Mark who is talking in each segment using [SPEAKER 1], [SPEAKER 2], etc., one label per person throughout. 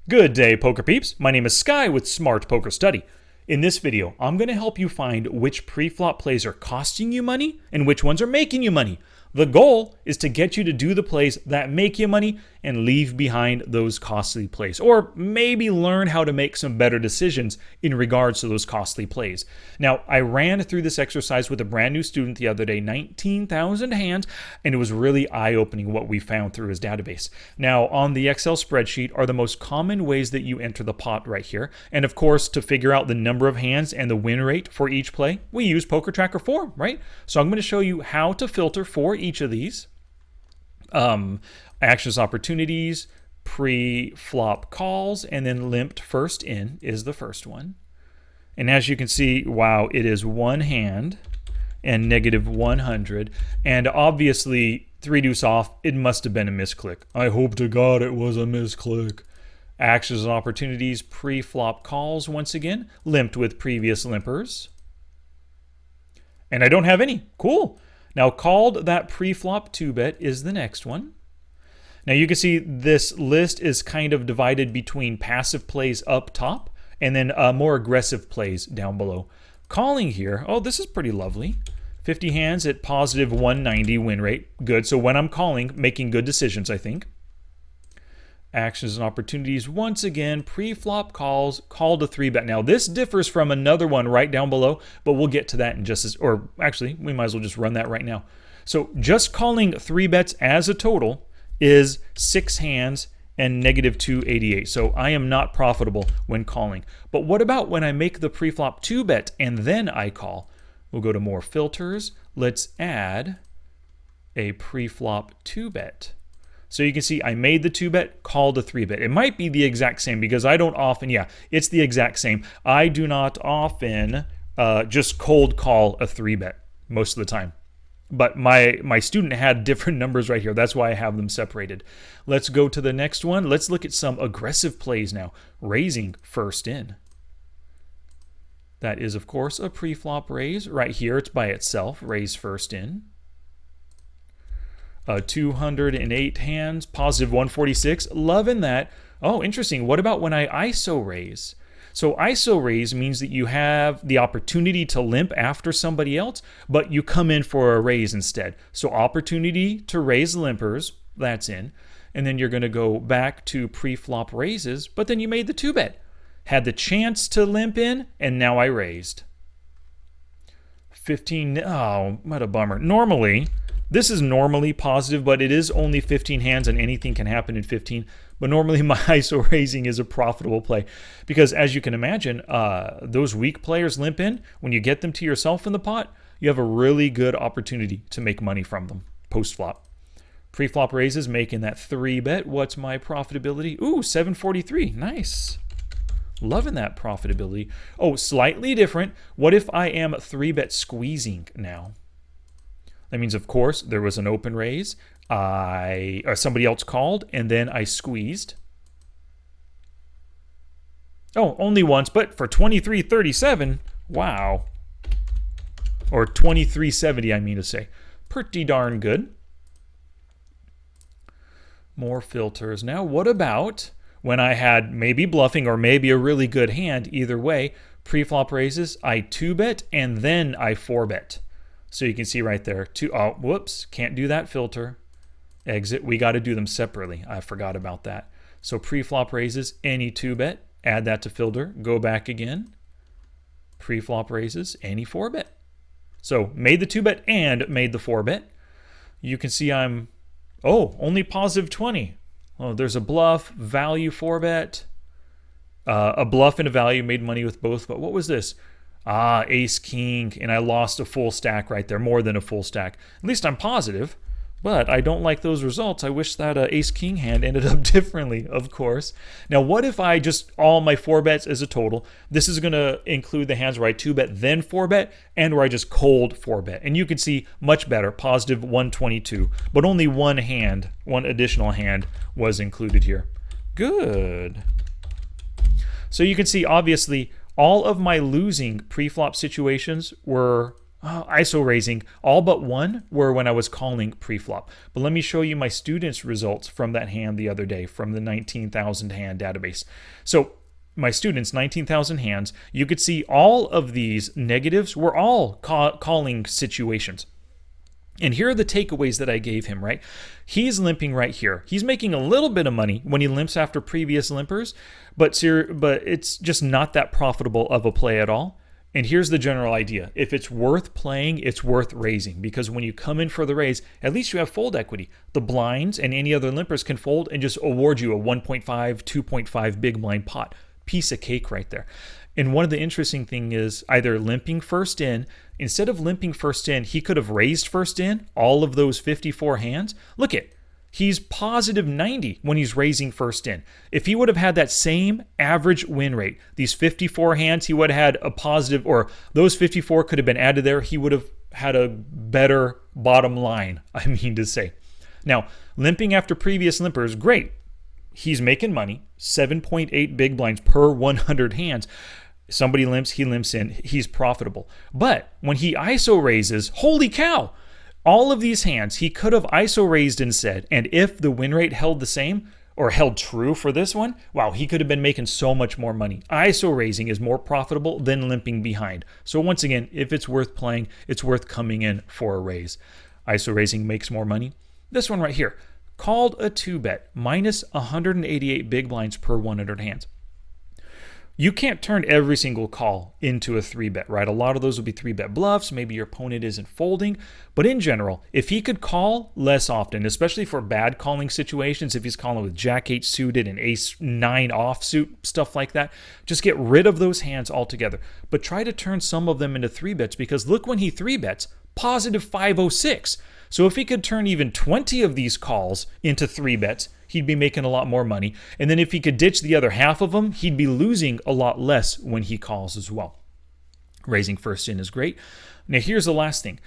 [SPEAKER 1] Good day, poker peeps. My name is Sky with Smart Poker Study. In this video, I'm going to help you find which pre-flop plays are costing you money and which ones are making you money. The goal is to get you to do the plays that make you money and leave behind those costly plays, or maybe learn how to make some better decisions in regards to those costly plays. Now, I ran through this exercise with a brand new student the other day, 19,000 hands, and it was really eye-opening what we found through his database. Now, on the Excel spreadsheet are the most common ways that you enter the pot right here. And of course, to figure out the number of hands and the win rate for each play, we use PokerTracker 4, right? So I'm going to show you how to filter for each of these. Actions, opportunities, pre-flop calls, and then limped first in is the first one. And as you can see, wow, it is one hand and negative 100. And obviously, 3-deuce off, it must have been a misclick. I hope to God it was a misclick. Actions and opportunities, pre-flop calls once again, limped with previous limpers. And I don't have any. Cool. Now, called that pre-flop 2-bet is the next one. Now, you can see this list is kind of divided between passive plays up top and then more aggressive plays down below. Calling here, oh, this is pretty lovely. 50 hands at positive 190 win rate. Good. So when I'm calling, making good decisions, I think. Actions and opportunities, once again, pre-flop calls, call to 3-bet. Now, this differs from another one right down below, but we'll get to that in just as, or actually, we might as well just run that right now. So just calling 3-bets as a total is 6 hands and negative 288. So I am not profitable when calling. But what about when I make the pre-flop 2-bet and then I call? We'll go to more filters. Let's add a pre-flop 2-bet. So you can see I made the 2-bet, called a 3-bet. It might be the exact same because I don't often, yeah, it's the exact same. I do not often just cold call a 3-bet most of the time. But my student had different numbers right here. That's why I have them separated. Let's go to the next one. Let's look at some aggressive plays now. Raising first in. That is, of course, a pre-flop raise. Right here, it's by itself. Raise first in. 208 hands, positive 146. Loving that. Oh, interesting. What about when I ISO raise? So ISO raise means that you have the opportunity to limp after somebody else, but you come in for a raise instead. So opportunity to raise limpers, that's in. And then you're going to go back to pre-flop raises, but then you made the 2-bet. Had the chance to limp in, and now I raised. 15, oh, what a bummer. Normally, this is normally positive, but it is only 15 hands and anything can happen in 15. But normally my ISO raising is a profitable play because as you can imagine, those weak players limp in. When you get them to yourself in the pot, you have a really good opportunity to make money from them post-flop. Pre-flop raises making that 3-bet. What's my profitability? Ooh, 743. Nice. Loving that profitability. Oh, slightly different. What if I am 3-bet squeezing now? That means, of course, there was an open raise. Somebody else called, and then I squeezed. Oh, only once, but for 23.37, wow. Or 23.70, I mean to say. Pretty darn good. More filters. Now, what about when I had maybe bluffing or maybe a really good hand? Either way, pre-flop raises, I 2-bet, and then I 4-bet. So you can see right there, oh, whoops, can't do that filter. Exit, we got to do them separately. I forgot about that. So pre-flop raises, any 2-bet, add that to filter, go back again. Pre-flop raises, any 4-bet. So made the 2-bet and made the 4-bet. You can see I'm, oh, only positive 20. Oh, there's a bluff, value 4-bet. A bluff and a value, made money with both, but what was this? Ah, ace king, and I lost a full stack right there, more than a full stack. At least I'm positive, but I don't like those results. I wish that ace king hand ended up differently, of course. Now, what if I just, all my 4-bets as a total, this is going to include the hands where I 2-bet, then 4-bet, and where I just cold 4-bet. And you can see much better, positive 122, but only one hand, one additional hand was included here. Good. So you can see, obviously, all of my losing pre-flop situations were ISO raising, all but one were when I was calling pre-flop. But let me show you my students' results from that hand the other day from the 19,000 hand database. So my students, 19,000 hands, you could see all of these negatives were all calling situations. And here are the takeaways that I gave him, right? He's limping right here. He's making a little bit of money when he limps after previous limpers, but it's just not that profitable of a play at all. And here's the general idea. If it's worth playing, it's worth raising, because when you come in for the raise, at least you have fold equity. The blinds and any other limpers can fold and just award you a 1.5, 2.5 big blind pot. Piece of cake right there. And one of the interesting thing is either limping first in, instead of limping first in, he could have raised first in all of those 54 hands. Look at, he's positive 90 when he's raising first in. If he would have had that same average win rate, these 54 hands, he would have had a positive, or those 54 could have been added there, he would have had a better bottom line, I mean to say. Now, limping after previous limpers, great. He's making money, 7.8 big blinds per 100 hands. Somebody limps, he limps in, he's profitable. But when he ISO raises, holy cow, all of these hands he could have ISO raised instead. And if the win rate held the same or held true for this one, wow, he could have been making so much more money. ISO raising is more profitable than limping behind. So once again, if it's worth playing, it's worth coming in for a raise. ISO raising makes more money. This one right here, called a 2-bet, minus 188 big blinds per 100 hands. You can't turn every single call into a 3-bet, right? A lot of those will be 3-bet bluffs. Maybe your opponent isn't folding. But in general, if he could call less often, especially for bad calling situations, if he's calling with Jack-8 suited and Ace-9 offsuit, stuff like that, just get rid of those hands altogether. But try to turn some of them into 3-bets, because look when he 3-bets, positive 506. So if he could turn even 20 of these calls into 3-bets, he'd be making a lot more money. And then if he could ditch the other half of them, he'd be losing a lot less when he calls as well. Raising first in is great. Now here's the last thing.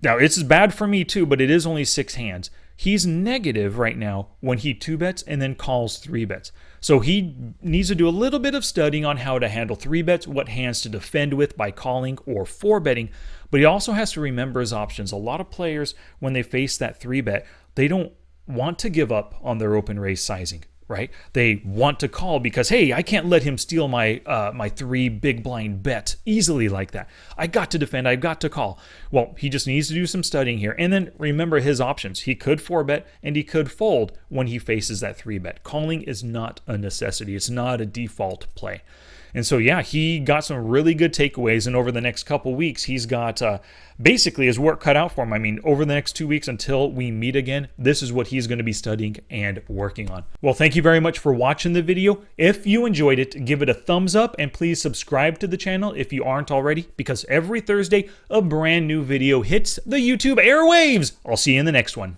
[SPEAKER 1] Now it's bad for me too, but it is only 6 hands. He's negative right now when he 2-bets and then calls 3-bets. So he needs to do a little bit of studying on how to handle 3-bets, what hands to defend with by calling or 4-betting. But he also has to remember his options. A lot of players, when they face that 3-bet, they don't want to give up on their open raise sizing, right? They want to call because, hey, I can't let him steal my my 3 big blind bet easily like that. I got to defend, I've got to call. Well, he just needs to do some studying here. And then remember his options. He could 4-bet and he could fold when he faces that 3-bet. Calling is not a necessity. It's not a default play. And so, yeah, he got some really good takeaways, and over the next couple weeks, he's got basically his work cut out for him. I mean, over the next 2 weeks until we meet again, this is what he's going to be studying and working on. Well, thank you very much for watching the video. If you enjoyed it, give it a thumbs up, and please subscribe to the channel if you aren't already, because every Thursday, a brand new video hits the YouTube airwaves. I'll see you in the next one.